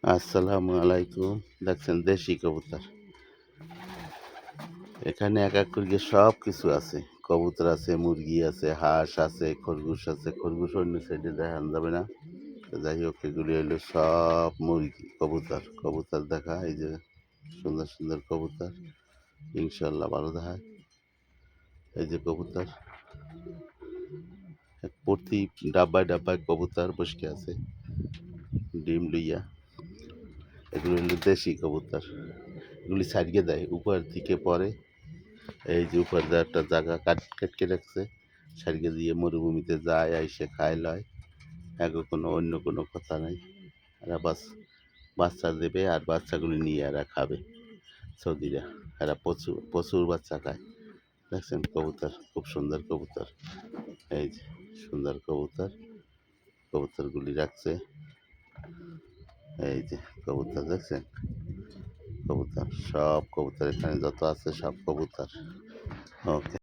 আসসালামু আলাইকুম। দেখছেন দেশি কবুতর। এখানে এক এক করে সব কিছু আছে। কবুতর আছে, মুরগি আছে, হাঁস আছে, খরগোশ আছে। খরগোশ অন্য সাইডে দেখানো যাবে না। তো যাই হোক, এগুলি হলো সব মুরগি, কবুতর। কবুতর দেখা, এই যে সুন্দর সুন্দর কবুতর। ইনশাল্লাহ ভালো দেখায়। এই যে কবুতর, প্রতি ডাব্বায় ডাব্বায় কবুতর বসে আছে ডিম লইয়া। এগুলো হলো দেশি কবুতর। এগুলি ছাড়িয়ে দেয়, উপর থেকে পরে। এই যে উপর দিয়ে একটা জায়গা কাটকে রাখছে, সারিয়ে দিয়ে মরুভূমিতে যায়, আইসে খায় লয়। এগো কোনো অন্য কোনো কথা নাই। এরা বাচ্চা দেবে আর বাচ্চাগুলি নিয়ে এরা খাবে। সৌদিরা এরা প্রচুর প্রচুর বাচ্চা খায়। দেখছেন কবুতর, খুব সুন্দর কবুতর। এই যে সুন্দর কবুতর, কবুতরগুলি রাখছে। এই যে কবুতর দেখছেন, কবুতর সব কবুতর এখানে যত আছে সব কবুতর। ওকে।